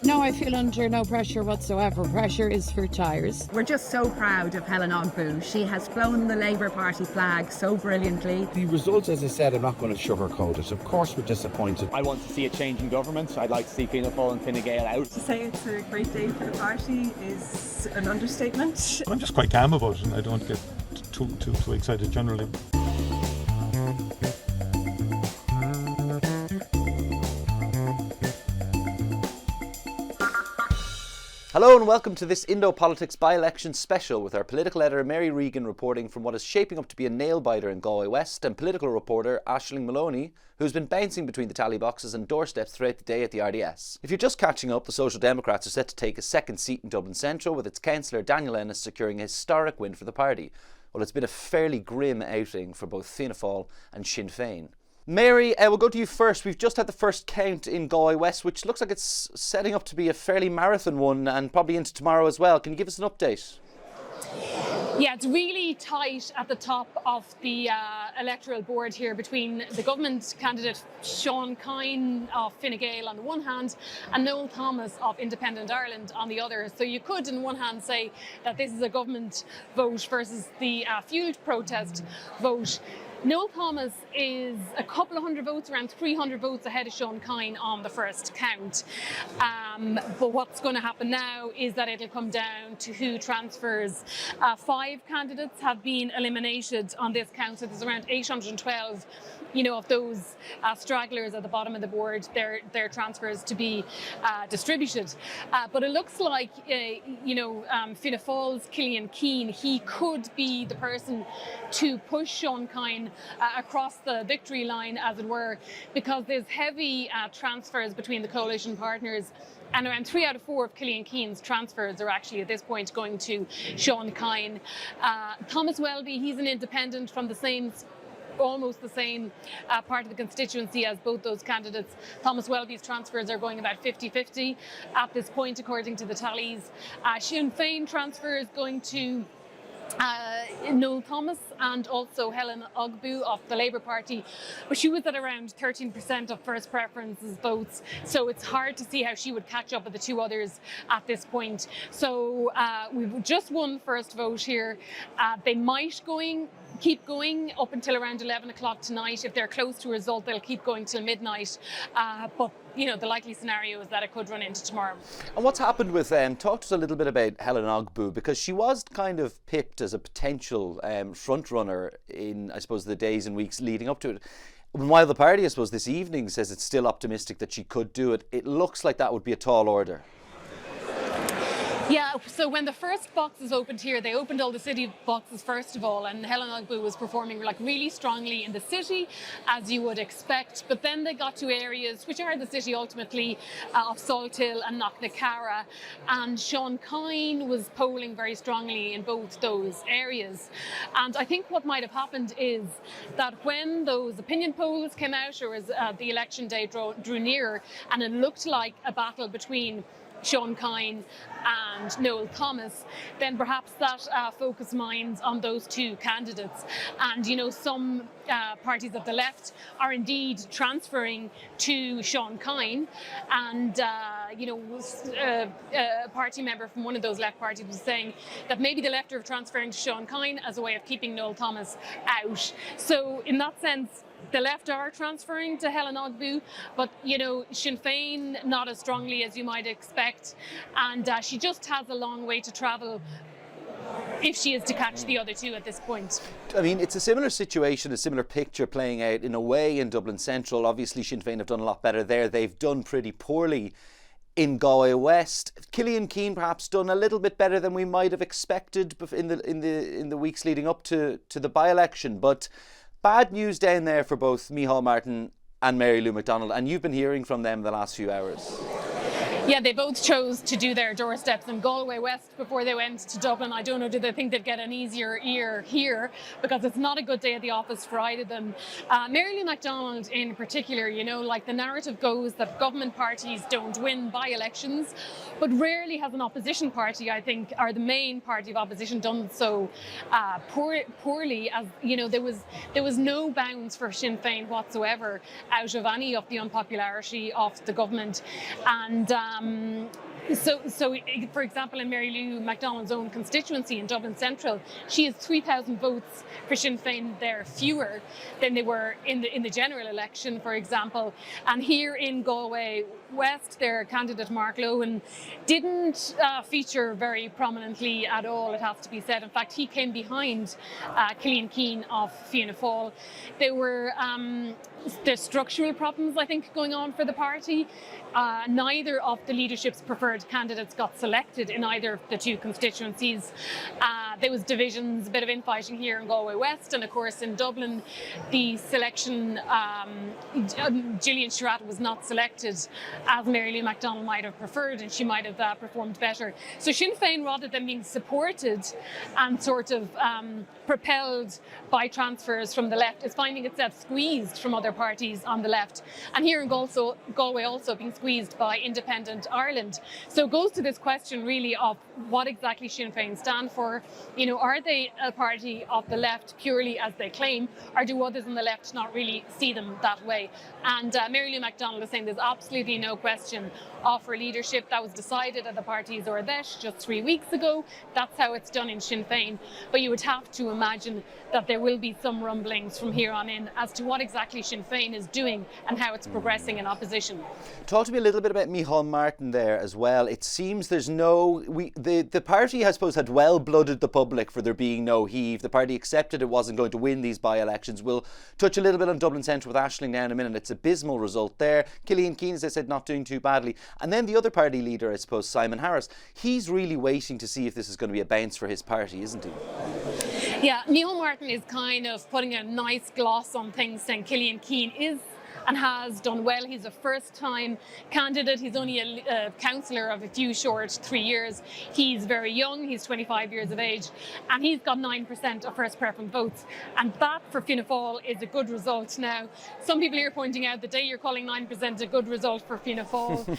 No, I feel under no pressure whatsoever. Pressure is for tires. We're just so proud of Helen Ogbu. She has flown the Labour Party flag so brilliantly. The results, as I said, I'm not going to sugarcoat it. Of course we're disappointed. I want to see a change in government. I'd like to see Fianna Fáil and Fine Gael out. To say it's a great day for the party is an understatement. I'm just quite calm about it and I don't get too excited generally. Hello and welcome to this Indo Politics by-election special with our political editor Mary Regan reporting from what is shaping up to be a nail-biter in Galway West, and political reporter Aisling Moloney, who's been bouncing between the tally boxes and doorsteps throughout the day at the RDS. If you're just catching up, the Social Democrats are set to take a second seat in Dublin Central, with its councillor Daniel Ennis securing a historic win for the party. Well, it's been a fairly grim outing for both Fianna Fáil and Sinn Féin. Mary, we'll go to you first. We've just had the first count in Galway West, which looks like it's setting up to be a fairly marathon one and probably into tomorrow as well. Can you give us an update? Yeah, it's really tight at the top of the electoral board here between the government candidate Sean Kine of Fine Gael on the one hand and Noel Thomas of Independent Ireland on the other. So you could, on one hand, say that this is a government vote versus the fueled protest vote. Noel Thomas is a couple of hundred votes, around 300 votes ahead of Sean Kine on the first count. But what's going to happen now is that it'll come down to who transfers. 5 candidates have been eliminated on this count, so there's around 812 of those stragglers at the bottom of the board, their transfers to be distributed. But it looks like, Fianna Fáil's Killian Keane, he could be the person to push Sean Kine across the victory line, as it were, because there's heavy transfers between the coalition partners. And around 3 out of 4 of Killian Keane's transfers are actually at this point going to Sean Kine. Thomas Welby, he's an independent from almost the same part of the constituency as both those candidates. Thomas Welby's transfers are going about 50-50 at this point, according to the tallies. Sinn Féin transfer is going to Noel Thomas and also Helen Ogbu of the Labour Party, but she was at around 13% of first preferences votes, so it's hard to see how she would catch up with the 2 others at this point. So we've just won first vote here. They might keep going up until around 11 o'clock tonight. If they're close to a result, they'll keep going till midnight. But the likely scenario is that it could run into tomorrow. And what's happened with talk to us a little bit about Helen Ogbu, because she was kind of pipped as a potential front runner in, I suppose, the days and weeks leading up to it. While the party, I suppose, this evening says it's still optimistic that she could do it, it looks like that would be a tall order. Yeah, so when the first boxes opened here, they opened all the city boxes first of all, and Helen Ogbu was performing really strongly in the city, as you would expect. But then they got to areas which are the city ultimately of Salthill and Knocknacarra, and Sean Kine was polling very strongly in both those areas. And I think what might have happened is that when those opinion polls came out, or as the election day drew nearer, and it looked like a battle between Sean Kine and Noel Thomas, then perhaps that focused minds on those 2 candidates. And some parties of the left are indeed transferring to Sean Kine, and a party member from one of those left parties was saying that maybe the left are transferring to Sean Kine as a way of keeping Noel Thomas out. So in that sense, the left are transferring to Helen Ogbu, but Sinn Féin not as strongly as you might expect, and she just has a long way to travel if she is to catch the other 2 at this point. I mean, it's a similar situation, a similar picture playing out in a way in Dublin Central. Obviously, Sinn Féin have done a lot better there. They've done pretty poorly in Galway West. Killian Keane perhaps done a little bit better than we might have expected in the weeks leading up to the by-election, but bad news down there for both Micheál Martin and Mary Lou McDonald, and you've been hearing from them the last few hours. Yeah, they both chose to do their doorsteps in Galway West before they went to Dublin. I don't know, do they think they'd get an easier year here? Because it's not a good day at the office for either of them. Mary Lou McDonald in particular, the narrative goes that government parties don't win by-elections, but rarely has an opposition party, I think, or the main party of opposition done so poorly. As there was no bounds for Sinn Féin whatsoever out of any of the unpopularity of the government. And So, for example, in Mary Lou McDonald's own constituency in Dublin Central, she has 3,000 votes for Sinn Féin there fewer than they were in the general election, for example. And here in Galway West, their candidate Mark Lohan didn't feature very prominently at all, it has to be said. In fact, he came behind Cillian Keane of Fianna Fáil. There's structural problems, I think, going on for the party. Neither of the leadership's preferred candidates got selected in either of the two constituencies. There was divisions, a bit of infighting here in Galway West, and of course in Dublin, the selection, Gillian Sherratt was not selected as Mary Lou McDonald might have preferred, and she might have performed better. So Sinn Féin, rather than being supported and sort of propelled by transfers from the left, is finding itself squeezed from other parties on the left. And here in Galway also being squeezed by Independent Ireland. So it goes to this question really of what exactly Sinn Féin stand for. You know, are they a party of the left purely as they claim, or do others on the left not really see them that way? And Mary Lou McDonald is saying there's absolutely no question of her leadership. That was decided at the party's Ordesh just 3 weeks ago. That's how it's done in Sinn Féin. But you would have to imagine that there will be some rumblings from here on in as to what exactly Sinn Féin is doing and how it's progressing in opposition. Talk to me a little bit about Micheál Martin there as well. It seems there's the party, I suppose, had well-blooded the public for there being no heave. The party accepted it wasn't going to win these by-elections. We'll touch a little bit on Dublin Central with Aisling now in a minute. It's an abysmal result there. Cillian Keane, as I said, not doing too badly. And then the other party leader, I suppose, Simon Harris, he's really waiting to see if this is going to be a bounce for his party, isn't he? Yeah, Micheál Martin is kind of putting a nice gloss on things, saying Cillian Keane is and has done well. He's a first-time candidate. He's only a councillor of a few short 3 years. He's very young. He's 25 years of age, and he's got 9% of first preference votes. And that, for Fianna Fáil, is a good result. Now, some people here pointing out the day you're calling 9% a good result for Fianna Fáil,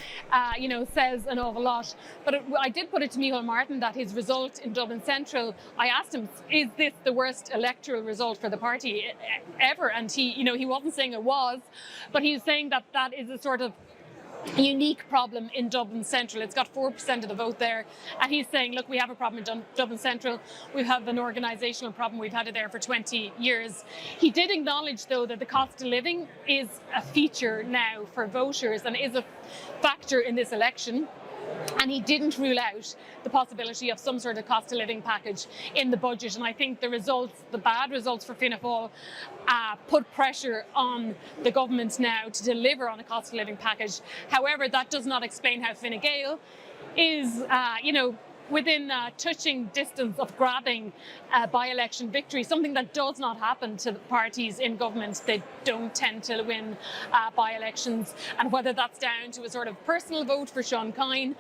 says an awful lot. But I did put it to Micheál Martin that his result in Dublin Central, I asked him, is this the worst electoral result for the party ever? And he wasn't saying it was, but he was saying that that is a sort of unique problem in Dublin Central. It's got 4% of the vote there, and he's saying, look, we have a problem in Dublin Central. We have an organisational problem. We've had it there for 20 years. He did acknowledge, though, that the cost of living is a feature now for voters and is a factor in this election. And he didn't rule out the possibility of some sort of cost of living package in the budget. And I think the bad results for Fianna Fáil put pressure on the government now to deliver on a cost of living package. However, that does not explain how Fine Gael is, within touching distance of grabbing a by-election victory, something that does not happen to the parties in government. They don't tend to win by-elections. And whether that's down to a sort of personal vote for Sean Kine,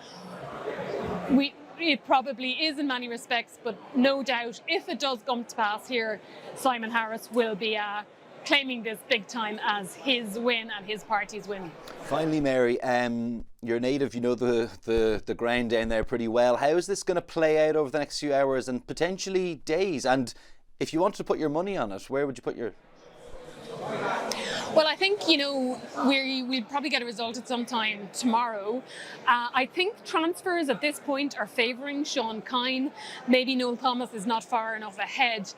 it probably is in many respects, but no doubt, if it does come to pass here, Simon Harris will be claiming this big time as his win and his party's win. Finally, Mary, you're native, you know the ground down there pretty well. How is this going to play out over the next few hours and potentially days? And if you wanted to put your money on it, where would you put your... Well, I think, we'll probably get a result at some time tomorrow. I think transfers at this point are favouring Sean Kine. Maybe Noel Thomas is not far enough ahead.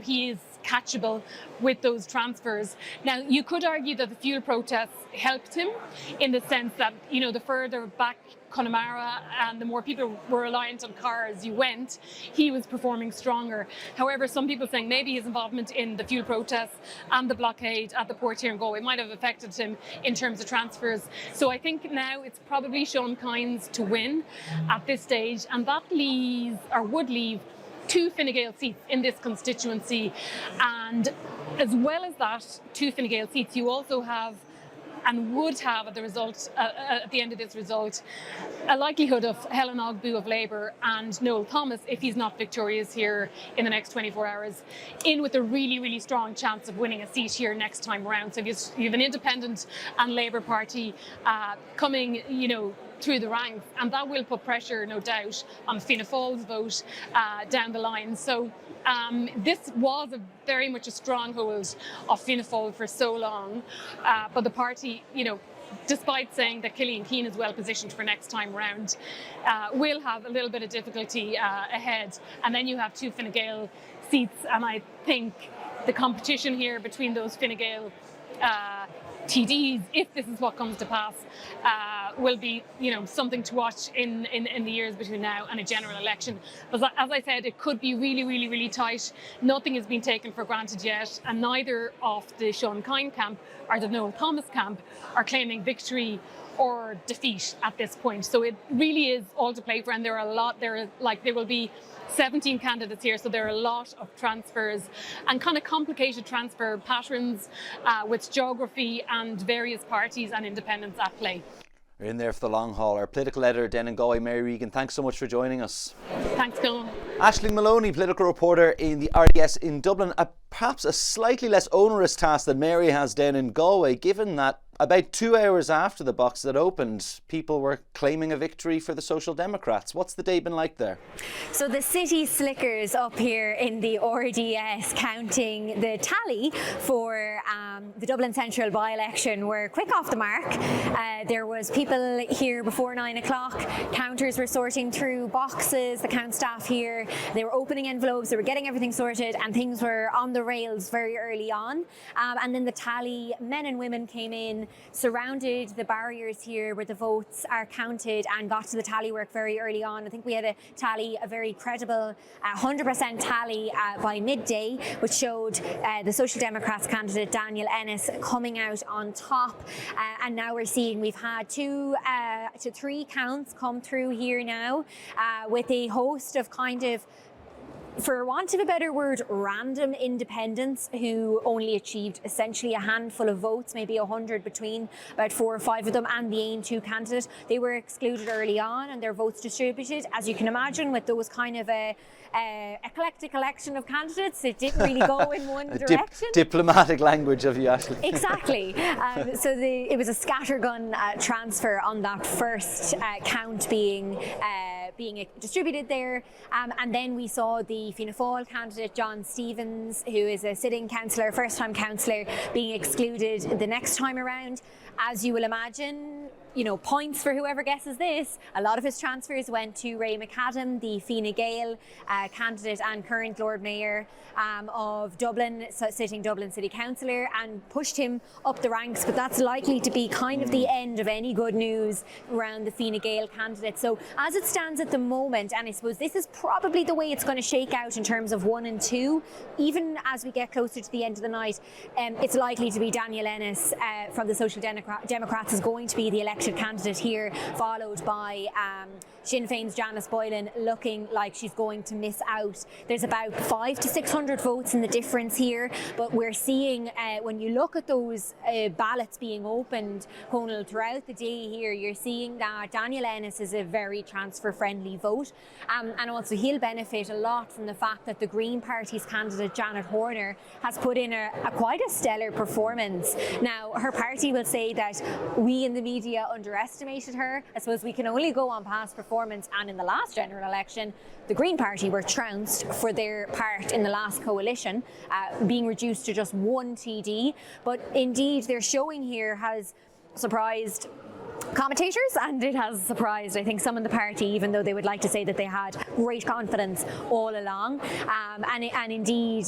He is catchable with those transfers. Now, you could argue that the fuel protests helped him in the sense that, the further back Connemara and the more people were reliant on cars you went, he was performing stronger. However, some people saying maybe his involvement in the fuel protests and the blockade at the port here in Galway might have affected him in terms of transfers. So I think now it's probably Sean Kine's to win at this stage, and that would leave 2 Fine Gael seats in this constituency. And as well as that, 2 Fine Gael seats, you also have and would have at the end of this result, a likelihood of Helen Ogbu of Labour and Noel Thomas, if he's not victorious here in the next 24 hours, in with a really, really strong chance of winning a seat here next time around. So you have an Independent and Labour Party coming, through the ranks, and that will put pressure, no doubt, on Fianna Fáil's vote down the line. So this was very much a stronghold of Fianna Fáil for so long, but the party, despite saying that Killian Keane is well positioned for next time round, will have a little bit of difficulty ahead. And then you have 2 Fine Gael seats, and I think the competition here between those Fine Gael TDs, if this is what comes to pass, will be, something to watch in the years between now and a general election. But as I said, it could be really, really, really tight. Nothing has been taken for granted yet, and neither of the Sean Kine camp or the Noel Thomas camp are claiming victory or defeat at this point. So it really is all to play for, and there will be 17 candidates here, so there are a lot of transfers and kind of complicated transfer patterns with geography and various parties and independents at play. We're in there for the long haul. Our political editor down in Galway, Mary Regan, thanks so much for joining us. Thanks, Conal. Aisling Moloney, political reporter in the RDS in Dublin. Perhaps a slightly less onerous task than Mary has down in Galway, given that about 2 hours after the box had opened, people were claiming a victory for the Social Democrats. What's the day been like there? So the city slickers up here in the RDS counting the tally for the Dublin Central by-election were quick off the mark. There was people here before 9 o'clock. Counters were sorting through boxes, the count staff here. They were opening envelopes, they were getting everything sorted, and things were on the rails very early on. And then the tally, men and women came in, surrounded the barriers here where the votes are counted, and got to the tally work very early on. I think we had a very credible 100% tally by midday, which showed the Social Democrats candidate Daniel Ennis coming out on top. And now we're seeing we've had 2 to 3 counts come through here now, with a host of kind of, for want of a better word, random independents who only achieved essentially a handful of votes, maybe 100 between about 4 or 5 of them and the AIM2 candidate. They were excluded early on and their votes distributed. As you can imagine, with those kind of eclectic election of candidates, it didn't really go in one direction. Diplomatic language of you, Aisling. Exactly. So it was a scattergun transfer on that first count being distributed there. And then we saw the Fianna Fáil candidate John Stevens, who is a sitting councillor, first-time councillor, being excluded the next time around. As you will imagine, points for whoever guesses this. A lot of his transfers went to Ray McAdam, the Fine Gael candidate and current Lord Mayor of Dublin, sitting Dublin City Councillor, and pushed him up the ranks. But that's likely to be kind of the end of any good news around the Fine Gael candidate. So as it stands at the moment, and I suppose this is probably the way it's going to shake out in terms of 1 and 2, even as we get closer to the end of the night, it's likely to be Daniel Ennis from the Social Democrats is going to be the elected candidate here, followed by Sinn Féin's Janice Boylan, looking like she's going to miss out. There's about 500 to 600 votes in the difference here, but we're seeing when you look at those ballots being opened, Conal, throughout the day here, you're seeing that Daniel Ennis is a very transfer-friendly vote, and also he'll benefit a lot from the fact that the Green Party's candidate Janet Horner has put in quite a stellar performance. Now, her party will say that we in the media underestimated her. I suppose we can only go on past performance, and in the last general election, the Green Party were trounced for their part in the last coalition, being reduced to just 1 TD. But indeed, their showing here has surprised commentators, and it has surprised, I think, some in the party, even though they would like to say that they had great confidence all along. And indeed,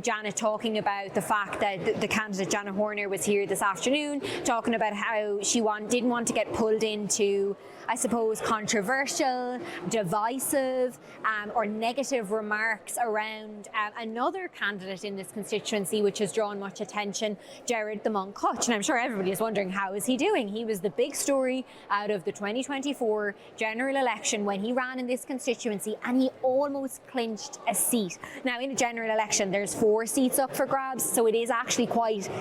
Janet talking about the fact that the candidate Janet Horner was here this afternoon, talking about how she didn't want to get pulled into, I suppose, controversial, divisive, or negative remarks around another candidate in this constituency, which has drawn much attention, Gerard the Monk Hutch. And I'm sure everybody is wondering, how is he doing? He was the big story out of the 2024 general election when he ran in this constituency, and he almost clinched a seat. Now, in a general election, there's 4 seats up for grabs, so it is actually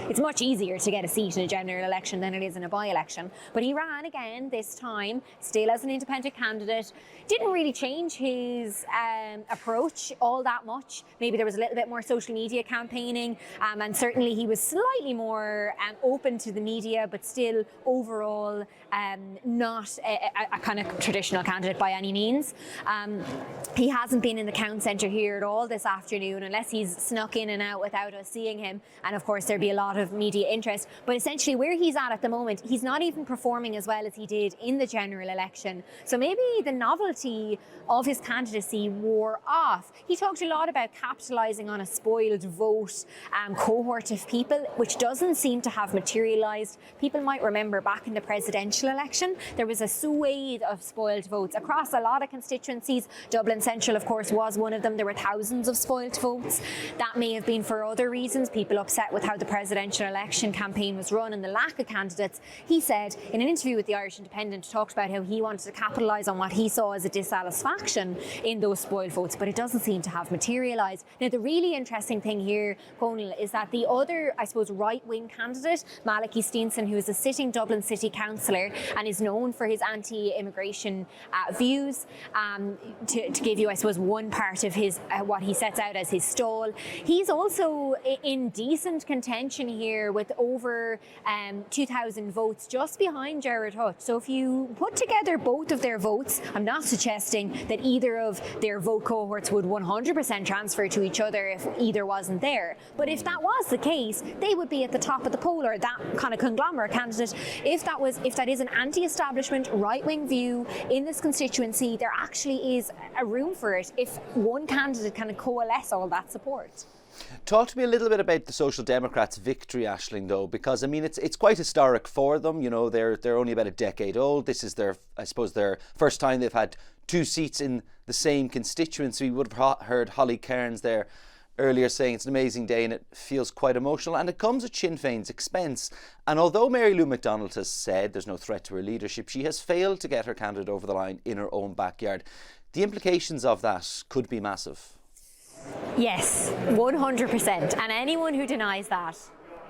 it's much easier to get a seat in a general election than it is in a by-election. But he ran again this time, still as an independent candidate. Didn't really change his approach all that much. Maybe there was a little bit more social media campaigning, and certainly he was slightly more open to the media, but still overall not a kind of traditional candidate by any means. He hasn't been in the Count Centre here at all this afternoon, unless he's snuck in and out without us seeing him. And of course, there'd be a lot of media interest. But essentially, where he's at the moment, he's not even performing as well as he did in the general election. So maybe the novelty of his candidacy wore off. He talked a lot about capitalising on a spoiled vote cohort of people, which doesn't seem to have materialised. People might remember back in the presidential election, there was a swathe of spoiled votes across a lot of constituencies. Dublin Central, of course, was one of them. There were thousands of spoiled votes. That may have been for other reasons, people upset with how the presidential election campaign was run and the lack of candidates. He said in an interview with the Irish Independent, talked about how he wanted to capitalise on what he saw as a dissatisfaction in those spoiled votes, but it doesn't seem to have materialised. Now, the really interesting thing here, Conal, is that the other, I suppose, right-wing candidate, Malachy Steenson, who is a sitting Dublin City Councillor and is known for his anti-immigration views, to give you, I suppose, one part of his what he sets out as his stall. He's also in decent contention here with over 2,000 votes, just behind Gerard Hutch. So if you put together both of their votes, I'm not suggesting that either of their vote cohorts would 100% transfer to each other if either wasn't there. But if that was the case, they would be at the top of the poll, or that kind of conglomerate candidate. If that is an anti-establishment right-wing view in this constituency, there actually is a room for it if one candidate can coalesce all that support. Talk to me a little bit about the Social Democrats' victory, Aisling, though, because I mean it's quite historic for them. You know, they're only about a decade old. This is their first time they've had two seats in the same constituency. We would have heard Holly Cairns there earlier saying it's an amazing day and it feels quite emotional, and it comes at Sinn Féin's expense. And although Mary Lou McDonald has said there's no threat to her leadership, she has failed to get her candidate over the line in her own backyard. The implications of that could be massive. Yes, 100%. And anyone who denies that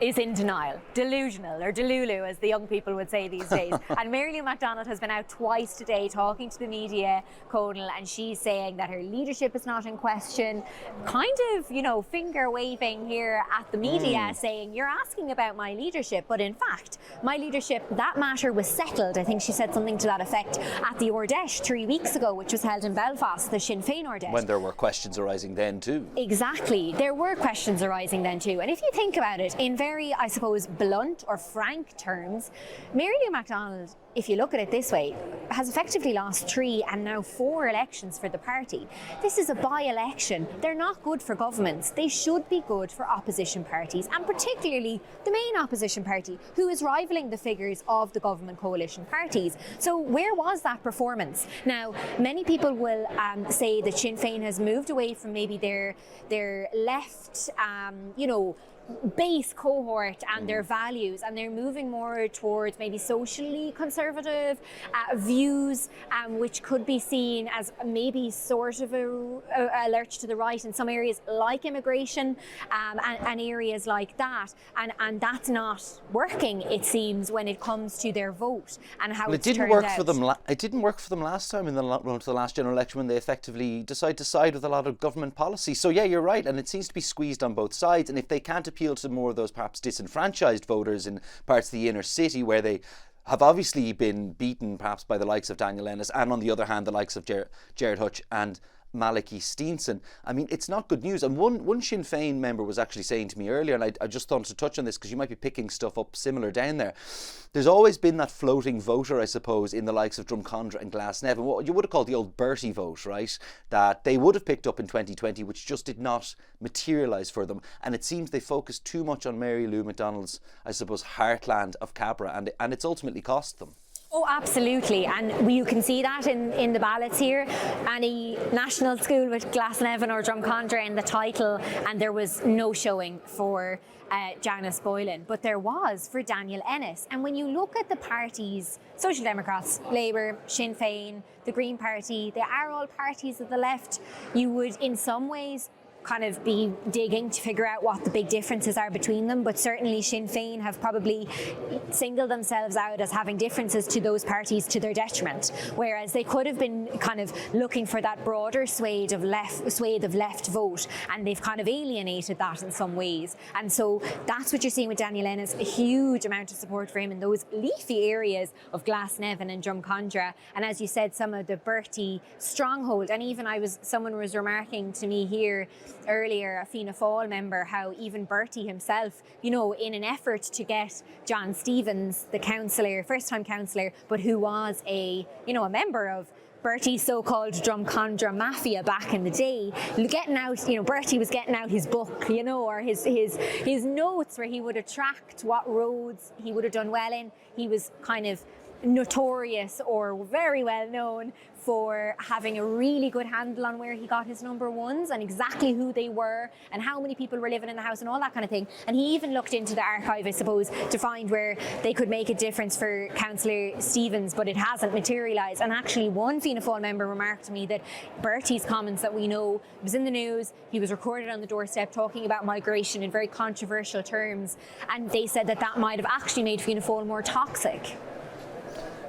is in denial, delusional, or delulu, as the young people would say these days. And Mary Lou McDonald has been out twice today talking to the media, Conal, and she's saying that her leadership is not in question, kind of, you know, finger waving here at the media, saying, you're asking about my leadership, but in fact, my leadership, that matter was settled. I think she said something to that effect at the Ordesh 3 weeks ago, which was held in Belfast, the Sinn Féin Ordesh. When there were questions arising then too. Exactly, there were questions arising then too. And if you think about it, in very, I suppose, blunt or frank terms, Mary Lou McDonald, if you look at it this way, has effectively lost 3 and now 4 elections for the party. This is a by-election. They're not good for governments. They should be good for opposition parties, and particularly the main opposition party, who is rivalling the figures of the government coalition parties. So where was that performance? Now, many people will say that Sinn Féin has moved away from maybe their left, base cohort and their values, and they're moving more towards maybe socially conservative views, which could be seen as maybe sort of a lurch to the right in some areas like immigration, and areas like that, and that's not working, it seems, when it comes to their vote and how it's turned out. It didn't work for them last time in the run to the last general election, when they effectively decided to side with a lot of government policy. So yeah, you're right, and it seems to be squeezed on both sides. And if they can't appeal to more of those perhaps disenfranchised voters in parts of the inner city, where they have obviously been beaten perhaps by the likes of Daniel Ennis, and on the other hand the likes of Gerard Hutch and Malachy Steenson, I mean, it's not good news. And one Sinn Féin member was actually saying to me earlier, and I just thought to touch on this because you might be picking stuff up similar down there. There's always been that floating voter, I suppose, in the likes of Drumcondra and Glasnevin, what you would have called the old Bertie vote, right? That they would have picked up in 2020, which just did not materialise for them. And it seems they focused too much on Mary Lou McDonald's, I suppose, heartland of Cabra, and it's ultimately cost them. Oh, absolutely, and you can see that in the ballots here. Any national school with Glasnevin or Drumcondra in the title, and there was no showing for Janice Boylan, but there was for Daniel Ennis. And when you look at the parties, Social Democrats, Labour, Sinn Féin, the Green Party, they are all parties of the left, you would in some ways kind of be digging to figure out what the big differences are between them, but certainly Sinn Féin have probably singled themselves out as having differences to those parties to their detriment, whereas they could have been kind of looking for that broader swathe of left vote, and they've kind of alienated that in some ways. And so that's what you're seeing with Daniel Ennis, a huge amount of support for him in those leafy areas of Glasnevin and Drumcondra, and as you said, some of the Bertie stronghold. And even someone was remarking to me here earlier, a Fianna Fáil member, how even Bertie himself, in an effort to get John Stevens, the first-time councillor, but who was a member of Bertie's so-called Drumcondra mafia back in the day, getting out, Bertie was getting out his book, or his notes where he would have tracked what roads he would have done well in. He was kind of notorious or very well known for having a really good handle on where he got his number ones and exactly who they were and how many people were living in the house and all that kind of thing. And he even looked into the archive, I suppose, to find where they could make a difference for Councillor Stevens, but it hasn't materialised. And actually one Fianna Fáil member remarked to me that Bertie's comments that we know was in the news, he was recorded on the doorstep talking about migration in very controversial terms, and they said that might have actually made Fianna Fáil more toxic.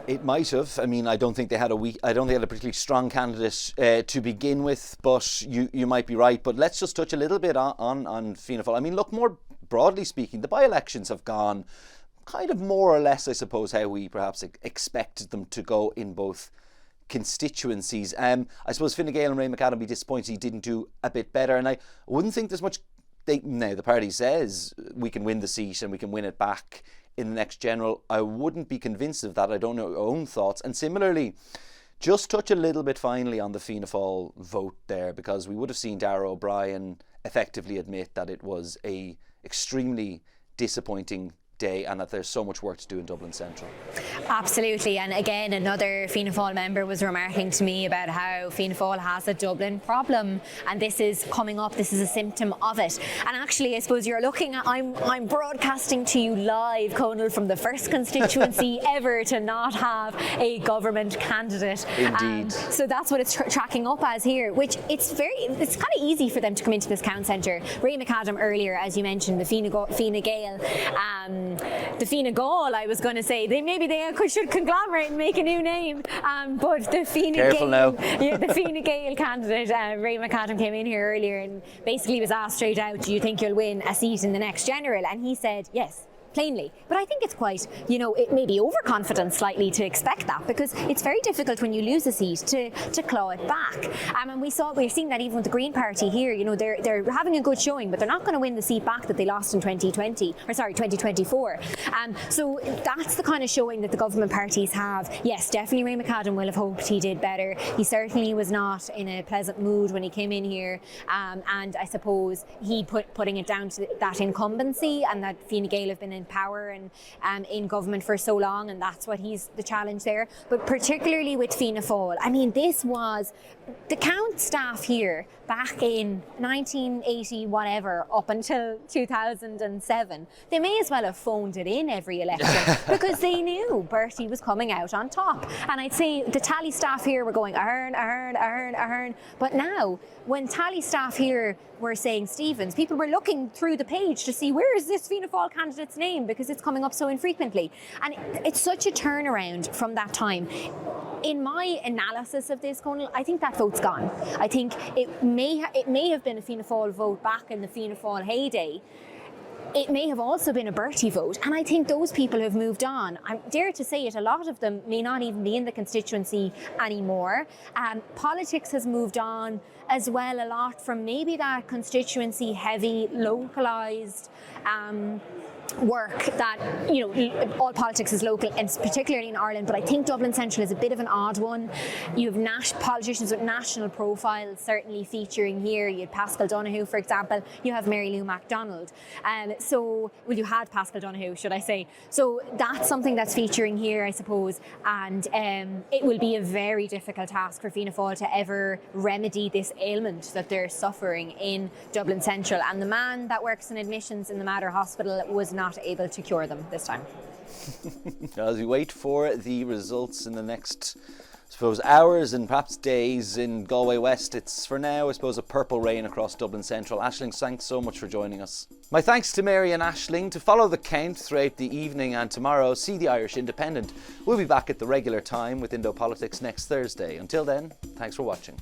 It might have. I mean, I don't think they had a particularly strong candidate to begin with, but you might be right. But let's just touch a little bit on Fianna Fáil. I mean, look, more broadly speaking, the by-elections have gone kind of more or less, I suppose, how we perhaps expected them to go in both constituencies. I suppose Fine Gael and Ray McAdam be disappointed he didn't do a bit better, and I wouldn't think there's much. Now, the party says we can win the seat and we can win it back in the next general. I wouldn't be convinced of that. I don't know your own thoughts. And similarly, just touch a little bit finally on the Fianna Fáil vote there, because we would have seen Darragh O'Brien effectively admit that it was a extremely disappointing day and that there's so much work to do in Dublin Central. Absolutely. And again, another Fianna Fáil member was remarking to me about how Fianna Fáil has a Dublin problem, and this is coming up, this is a symptom of it. And actually, I suppose you're looking at, I'm broadcasting to you live, Conal, from the first constituency ever to not have a government candidate. Indeed. So that's what it's tracking up as here, which it's kind of easy for them to come into this count centre. Ray McAdam earlier, as you mentioned, the Fine Gael, the Fianna Gael, I was going to say, they should conglomerate and make a new name. But the Fine Gael, the Fine Gael candidate, Ray McAdam, came in here earlier and basically was asked straight out, do you think you'll win a seat in the next general? And he said, yes. Plainly. But I think it's quite, it may be overconfident slightly to expect that, because it's very difficult when you lose a seat to claw it back. And we're seeing that even with the Green Party here, they're having a good showing, but they're not going to win the seat back that they lost in 2024. So that's the kind of showing that the government parties have. Yes, definitely Ray McAdam will have hoped he did better. He certainly was not in a pleasant mood when he came in here, and I suppose he putting it down to that incumbency and that Fine Gael have been in power and in government for so long, and that's what he's the challenge there. But particularly with Fianna Fáil, I mean, this was the count staff here back in 1980 whatever up until 2007. They may as well have phoned it in every election because they knew Bertie was coming out on top. And I'd say the tally staff here were going Ahern. But now, when tally staff here were saying Stevens, people were looking through the page to see where is this Fianna Fáil candidate's name, because it's coming up so infrequently. And it's such a turnaround from that time. In my analysis of this, Conal, I think that vote's gone. I think it may have been a Fianna Fáil vote back in the Fianna Fáil heyday. It may have also been a Bertie vote, and I think those people have moved on. I dare to say it, a lot of them may not even be in the constituency anymore. Politics has moved on as well a lot from maybe that constituency heavy, localised work that, all politics is local, and particularly in Ireland, but I think Dublin Central is a bit of an odd one. You have politicians with national profiles certainly featuring here. You had Paschal Donoghue, for example. You have Mary Lou MacDonald. You had Paschal Donoghue, should I say. So that's something that's featuring here, I suppose, and it will be a very difficult task for Fianna Fáil to ever remedy this ailment that they're suffering in Dublin Central. And the man that works in admissions in the Mater Hospital was not able to cure them this time. As we wait for the results in the next suppose, hours and perhaps days in Galway West. It's, for now, I suppose, a purple rain across Dublin Central. Aisling, thanks so much for joining us. My thanks to Mary and Aisling. To follow the count throughout the evening and tomorrow, see the Irish Independent. We'll be back at the regular time with Indo Politics next Thursday. Until then, thanks for watching.